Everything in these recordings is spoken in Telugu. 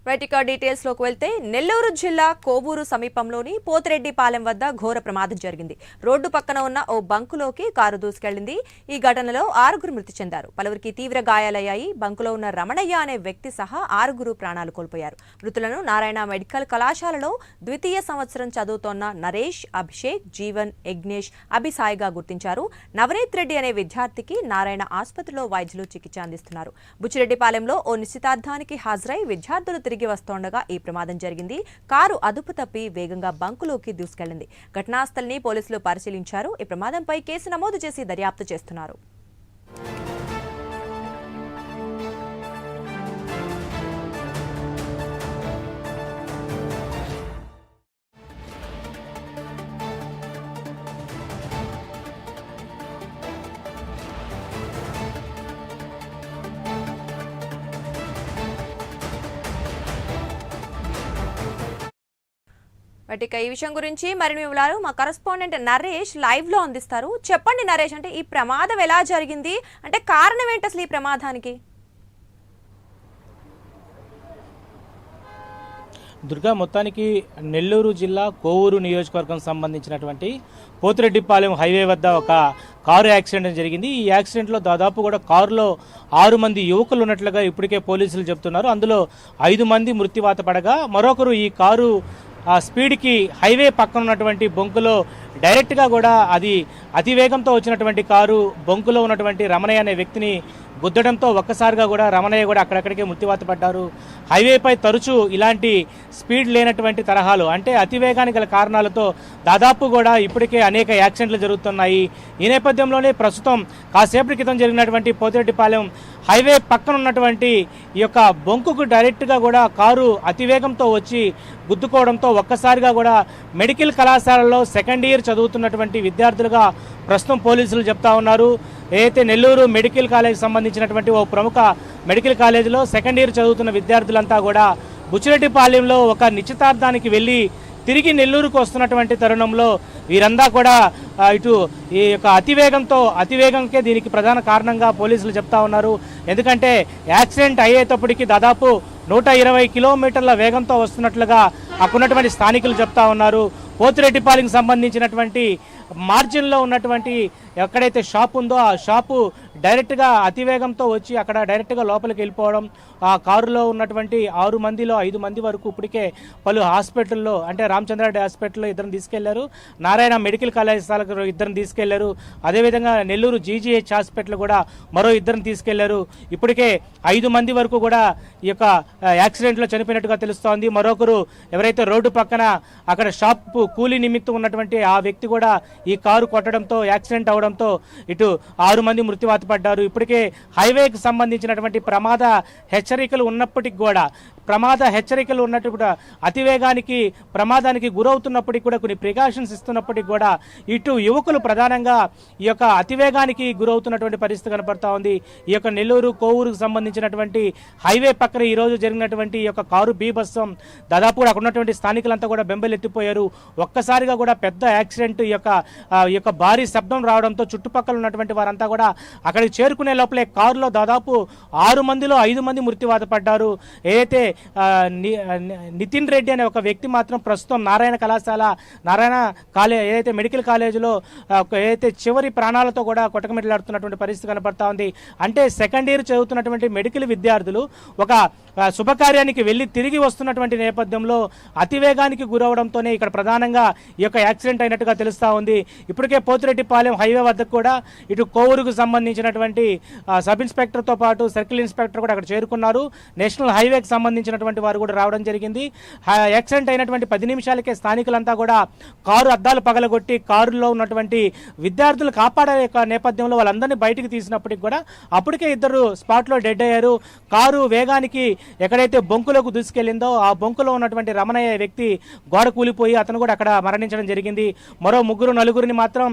రైటికా డీటెయిల్స్ లోకి వెళ్తే నెల్లూరు జిల్లా కోవూరు సమీపంలోని పోతిరెడ్డిపాలెం వద్ద ఘోర ప్రమాదం జరిగింది. రోడ్డు పక్కన ఉన్న ఓ బంకులోకి కారు దూసుకెళ్లింది. ఈ ఘటనలో 6 మృతి చెందారు. పలువురికి తీవ్ర గాయాలయ్యాయి. బంకులో ఉన్న రమణయ్య అనే వ్యక్తి సహా 6 ప్రాణాలు కోల్పోయారు. మృతులను నారాయణ మెడికల్ కళాశాలలో ద్వితీయ సంవత్సరం చదువుతోన్న నరేష్, అభిషేక్, జీవన్, యజ్ఞేష్, అభిసాయిగా గుర్తించారు. నవనీత్ రెడ్డి అనే విద్యార్థికి నారాయణ ఆసుపత్రిలో వైద్యులు చికిత్స అందిస్తున్నారు. బుచ్చిరెడ్డిపాలెంలో ఓ నిశ్చితార్థానికి హాజరై విద్యార్థులు తిరిగి వస్తుండగా ఈ ప్రమాదం జరిగింది. కారు అదుపు తప్పి వేగంగా బంకులోకి దూసుకెళ్లింది. ఘటనాస్థలిని పోలీసులు పరిశీలించారు. ఈ ప్రమాదంపై కేసు నమోదు చేసి దర్యాప్తు చేస్తున్నారు. ఇక ఈ విషయం గురించి మరిన్ని వివరాలు మా కరెస్పాండెంట్ నరేష్ లైవ్ లో అందిస్తారు. చెప్పండి నరేష్, అంటే ఈ ప్రమాదం ఎలా జరిగింది, అంటే కారణం ఏంటి అసలు ఈ ప్రమాదానికి? దుర్గా, మొత్తానికి నెల్లూరు జిల్లా కోవూరు నియోజకవర్గం సంబంధించినటువంటి పోతిరెడ్డిపాలెం హైవే వద్ద ఒక కారు యాక్సిడెంట్ జరిగింది. ఈ యాక్సిడెంట్లో దాదాపు కూడా కారులో 6 మంది యువకులు ఉన్నట్లుగా ఇప్పటికే పోలీసులు చెబుతున్నారు. అందులో 5 మంది మృత్యువాత పడగా మరొకరు ఈ కారు స్పీడ్కి హైవే పక్కన ఉన్నటువంటి బొంకులో డైరెక్ట్గా కూడా అది అతివేగంతో వచ్చినటువంటి కారు బొంకులో ఉన్నటువంటి రమణయ్య అనే వ్యక్తిని గుద్దడంతో ఒక్కసారిగా కూడా రమణయ్య కూడా అక్కడక్కడికే మృత్యువాత పడ్డారు. హైవేపై తరచూ ఇలాంటి స్పీడ్ లేనటువంటి తరహాలు, అంటే అతివేగానికి గల కారణాలతో దాదాపు కూడా ఇప్పటికే అనేక యాక్సిడెంట్లు జరుగుతున్నాయి. ఈ నేపథ్యంలోనే ప్రస్తుతం కాసేపటి క్రితం జరిగినటువంటి పోతిరెడ్డిపాలెం హైవే పక్కన ఉన్నటువంటి ఈ యొక్క బొంకుకు డైరెక్ట్గా కూడా కారు అతివేగంతో వచ్చి గుద్దుకోవడంతో ఒక్కసారిగా కూడా మెడికల్ కళాశాలలో సెకండ్ ఇయర్ చదువుతున్నటువంటి విద్యార్థులుగా ప్రస్తుతం పోలీసులు చెప్తా ఉన్నారు. ఏదైతే నెల్లూరు మెడికల్ కాలేజ్ సంబంధించినటువంటి ఓ ప్రముఖ మెడికల్ కాలేజీలో సెకండ్ ఇయర్ చదువుతున్న విద్యార్థులంతా కూడా బుచ్చిరెడ్డిపాలెంలో ఒక నిశ్చితార్థానికి వెళ్ళి తిరిగి నెల్లూరుకు వస్తున్నటువంటి తరుణంలో వీరంతా కూడా ఇటు ఈ యొక్క అతివేగంకే దీనికి ప్రధాన కారణంగా పోలీసులు చెప్తా ఉన్నారు. ఎందుకంటే యాక్సిడెంట్ అయ్యేటప్పటికి దాదాపు 120 కిలోమీటర్ల వేగంతో వస్తున్నట్లుగా అక్కడున్నటువంటి స్థానికులు చెప్తా ఉన్నారు. పోతిరెడ్డిపాలెంకి సంబంధించినటువంటి మార్జిన్లో ఉన్నటువంటి ఎక్కడైతే షాప్ ఉందో ఆ షాపు డైరెక్ట్గా అతివేగంతో వచ్చి అక్కడ డైరెక్ట్గా లోపలికి వెళ్ళిపోవడం, ఆ కారులో ఉన్నటువంటి 6 మందిలో 5 మంది వరకు ఇప్పటికే పలు హాస్పిటల్లో, అంటే రామచంద్రారెడ్డి హాస్పిటల్లో 2 తీసుకెళ్లారు, నారాయణ మెడికల్ కళాశాలకు 2 తీసుకెళ్లారు, అదేవిధంగా నెల్లూరు జీజీహెచ్ హాస్పిటల్ కూడా మరో 2 తీసుకెళ్లారు. ఇప్పటికే 5 మంది వరకు కూడా ఈ యొక్క యాక్సిడెంట్లో చనిపోయినట్టుగా తెలుస్తోంది. మరొకరు ఎవరైతే రోడ్డు పక్కన అక్కడ షాప్ కూలీ నిమిత్తం ఉన్నటువంటి ఆ వ్యక్తి కూడా ఈ కారు కొట్టడంతో యాక్సిడెంట్ అవడంతో ఇటు 6 మంది మృత్యువాత పడ్డారు. ఇప్పటికే హైవేకి సంబంధించినటువంటి ప్రమాద హెచ్చరికలు ఉన్నప్పటికీ కూడా అతివేగానికి ప్రమాదానికి గురవుతున్నప్పటికీ కూడా కొన్ని ప్రికాషన్స్ ఇస్తున్నప్పటికీ కూడా ఇటు యువకులు ప్రధానంగా ఈ యొక్క అతివేగానికి గురవుతున్నటువంటి పరిస్థితి కనపడతా ఉంది. ఈ యొక్క నెల్లూరు కోవూరుకు సంబంధించినటువంటి హైవే పక్కన ఈరోజు జరిగినటువంటి ఈ యొక్క కారు బీభత్సం దాదాపు కూడా అక్కడ ఉన్నటువంటి స్థానికులంతా కూడా బెంబెలెత్తిపోయారు. ఒక్కసారిగా కూడా పెద్ద యాక్సిడెంట్ ఈ యొక్క భారీ శబ్దం రావడంతో చుట్టుపక్కల ఉన్నటువంటి వారంతా కూడా అక్కడికి చేరుకునే లోపలే కారులో దాదాపు 6 మందిలో 5 మంది మృత్యువాత పడ్డారు. ఏదైతే నితిన్ రెడ్డి అనే ఒక వ్యక్తి మాత్రం ప్రస్తుతం ఏదైతే మెడికల్ కాలేజీలో ఏదైతే చివరి ప్రాణాలతో కూడా కొట్టకమిట్లాడుతున్నటువంటి పరిస్థితి కనపడతా ఉంది. అంటే సెకండ్ ఇయర్ చదువుతున్నటువంటి మెడికల్ విద్యార్థులు ఒక శుభకార్యానికి వెళ్ళి తిరిగి వస్తున్నటువంటి నేపథ్యంలో అతివేగానికి గురవడంతోనే ఇక్కడ ప్రధానంగా ఈ యొక్క యాక్సిడెంట్ అయినట్టుగా తెలుస్తూ ఉంది. ఇప్పటికే పోతిరెడ్డిపాలెం హైవే వద్దకు కూడా ఇటు కోవూరుకు సంబంధించినటువంటి సబ్ ఇన్స్పెక్టర్తో పాటు సర్కిల్ ఇన్స్పెక్టర్ కూడా అక్కడ చేరుకున్నారు. నేషనల్ హైవేకి సంబంధించినటువంటి వారు కూడా రావడం జరిగింది. యాక్సిడెంట్ అయినటువంటి 10 నిమిషాలకే స్థానికులంతా కూడా కారు అద్దాలు పగలగొట్టి కారులో ఉన్నటువంటి విద్యార్థులు కాపాడే నేపథ్యంలో వాళ్ళందరినీ బయటికి తీసినప్పటికి కూడా అప్పటికే 2 స్పాట్లో డెడ్ అయ్యారు. కారు వేగానికి ఎక్కడైతే బొంకులోకి దూసుకెళ్లిందో ఆ బొంకులో ఉన్నటువంటి రమణయ్య వ్యక్తి గోడ కూలిపోయి అతను కూడా అక్కడ మరణించడం జరిగింది. మరో 3-4 మాత్రం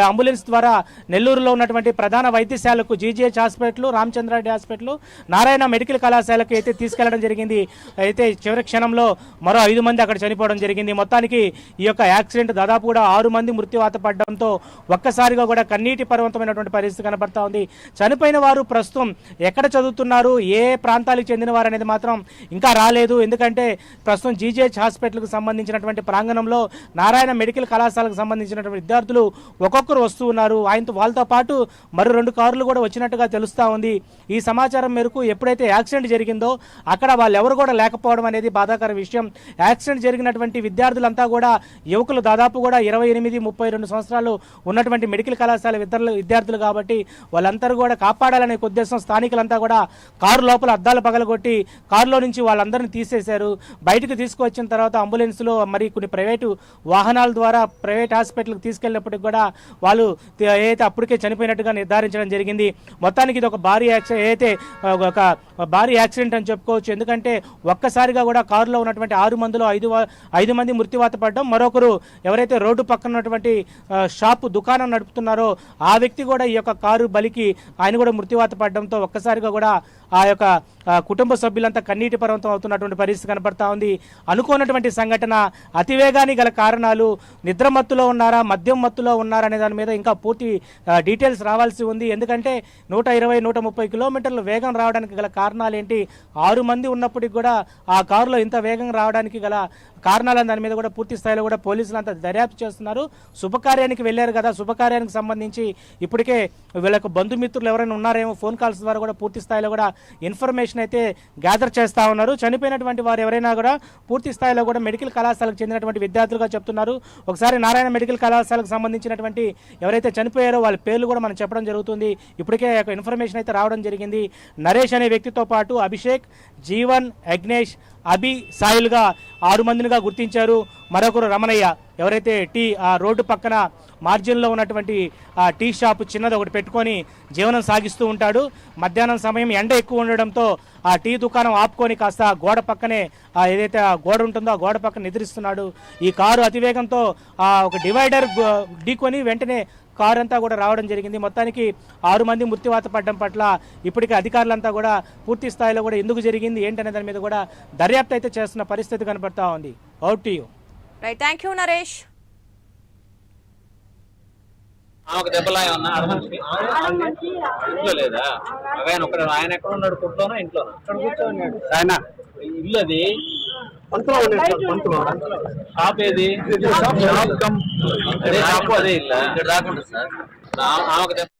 అంబులెన్స్ ద్వారా నెల్లూరులో ఉన్నటువంటి ప్రధాన వైద్యశాలకు GGH hospital, Ramachandra Reddy hospital, Narayana medical కళాశాలకు అయితే తీసుకెళ్లడం జరిగింది. జరిగింది. అయితే చివరి క్షణంలో మరో 5 మంది అక్కడ చనిపోవడం జరిగింది. మొత్తానికి ఈ యొక్క యాక్సిడెంట్ దాదాపు కూడా 6 మంది మృత్యువాత పడడంతో ఒక్కసారిగా కూడా కన్నీటి పర్వంతమైనటువంటి పరిస్థితి కనబడతా ఉంది. చనిపోయిన వారు ప్రస్తుతం ఎక్కడ చదువుతున్నారు, ఏ ప్రాంతాలకు చెందిన వారు అనేది మాత్రం ఇంకా రాలేదు. ఎందుకంటే ప్రస్తుతం జీజీహెచ్ హాస్పిటల్కు సంబంధించినటువంటి ప్రాంగణంలో నారాయణ మెడికల్ కళాశాలకు సంబంధించినటువంటి విద్యార్థులు ఒక్కొక్కరు వస్తూ ఉన్నారు. వాళ్ళతో పాటు మరో 2 కార్లు కూడా వచ్చినట్టుగా తెలుస్తూ ఉంది. ఈ సమాచారం మేరకు ఎప్పుడైతే యాక్సిడెంట్ జరిగిందో అక్కడ వాళ్ళు ఎవరు కూడా లేకపోవడం అనేది బాధాకర విషయం. యాక్సిడెంట్ జరిగినటువంటి విద్యార్థులంతా కూడా యువకులు, దాదాపు కూడా 28-32 సంవత్సరాలు ఉన్నటువంటి మెడికల్ కళాశాల విద్యార్థులు కాబట్టి వాళ్ళందరూ కూడా కాపాడాలనే ఉద్దేశం స్థానికులంతా కూడా కారు లోపల అద్దాలు పగలగొట్టి కారులో నుంచి వాళ్ళందరినీ తీసేశారు. బయటకు తీసుకువచ్చిన తర్వాత అంబులెన్స్లో మరి కొన్ని ప్రైవేటు వాహనాల ద్వారా ప్రైవేట్ హాస్పిటల్కి తీసుకెళ్ళినప్పటికి కూడా వాళ్ళు ఏదైతే అప్పటికే చనిపోయినట్టుగా నిర్ధారించడం జరిగింది. మొత్తానికి ఇది ఒక భారీ యాక్సిడెంట్ అని చెప్పుకోవచ్చు. ఎందుకంటే ఒక్కసారిగా కూడా కారులో ఉన్నటువంటి 6 మందిలో 5 మంది మృత్యువాత పడడం, మరొకరు ఎవరైతే రోడ్డు పక్కన ఉన్నటువంటి షాపు దుకాణం నడుపుతున్నారో ఆ వ్యక్తి కూడా ఈ యొక్క కారు బలికి ఆయన కూడా మృత్యువాత పడడంతో ఒక్కసారిగా కూడా ఆ యొక్క కుటుంబ సభ్యులంతా కన్నీటి పర్వంతం అవుతున్నటువంటి పరిస్థితి కనపడతా ఉంది. అనుకోనటువంటి సంఘటన, అతివేగానికి గల కారణాలు, నిద్రమత్తులో ఉన్నారా, మద్యం మత్తులో ఉన్నారా అనే దాని మీద ఇంకా పూర్తి డీటెయిల్స్ రావాల్సి ఉంది. ఎందుకంటే 120-130 కిలోమీటర్ల వేగం రావడానికి గల కారణాలు ఏంటి, 6 మంది ఉన్నప్పటికి కూడా ఆ కారులో ఇంత వేగం రావడానికి గల కారణాలను దాని మీద కూడా పూర్తి స్థాయిలో కూడా పోలీసులు అంతా దర్యాప్తు చేస్తున్నారు. శుభకార్యానికి వెళ్ళారు కదా, శుభకార్యానికి సంబంధించి ఇప్పటికే వీళ్ళకు బంధుమిత్రులు ఎవరైనా ఉన్నారేమో ఫోన్ కాల్స్ ద్వారా కూడా పూర్తి స్థాయిలో కూడా ఇన్ఫర్మేషన్ అయితే గ్యాదర్ చేస్తూ ఉన్నారు. చనిపోయినటువంటి వారు ఎవరైనా కూడా పూర్తి స్థాయిలో కూడా మెడికల్ కళాశాలకు చెందినటువంటి విద్యార్థులుగా చెప్తున్నారు. ఒకసారి నారాయణ మెడికల్ కళాశాలకు సంబంధించినటువంటి ఎవరైతే చనిపోయారో వాళ్ళ పేర్లు కూడా మనం చెప్పడం జరుగుతుంది. ఇప్పటికే ఇన్ఫర్మేషన్ అయితే రావడం జరిగింది. నరేష్ అనే వ్యక్తితో పాటు అభిషేక్, జీవన్, యజ్ఞేష్, అభి, సాయిల్గా 6 మందినిగా గుర్తించారు. మరొకరు రమణయ్య, ఎవరైతే ఆ రోడ్డు పక్కన మార్జిన్లో ఉన్నటువంటి ఆ టీ షాపు చిన్నది ఒకటి పెట్టుకొని జీవనం సాగిస్తూ ఉంటాడు. మధ్యాహ్నం సమయం ఎండ ఎక్కువ ఉండడంతో ఆ టీ దుకాణం ఆపుకొని కాస్త గోడ పక్కనే ఏదైతే ఆ గోడ ఉంటుందో ఆ గోడ పక్కన నిద్రిస్తున్నాడు. ఈ కారు అతివేగంతో ఒక డివైడర్ ఢీకొని వెంటనే కారు అంతా కూడా రావడం జరిగింది. మొత్తానికి 6 మంది మృత్యువాత పడడం పట్ల ఇప్పటికే అధికారులంతా కూడా పూర్తి స్థాయిలో కూడా ఎందుకు జరిగింది ఏంటనే దాని మీద కూడా దర్యాప్తు అయితే చేస్తున్న పరిస్థితి కనపడతా ఉంది. Out to you. Right, thank you Naresh. ఒక దెబ్బలా ఏమన్నా ఇంట్లో లేదా? ఆయన ఎక్కడ ఉన్నాడు? కొట్లోనా ఇంట్లోనా? ఆయన ఇల్లు అది షాప్ ఏది? అదే షాపు అదే ఇల్లు. ఇక్కడ దాకా ఉంటుంది సార్.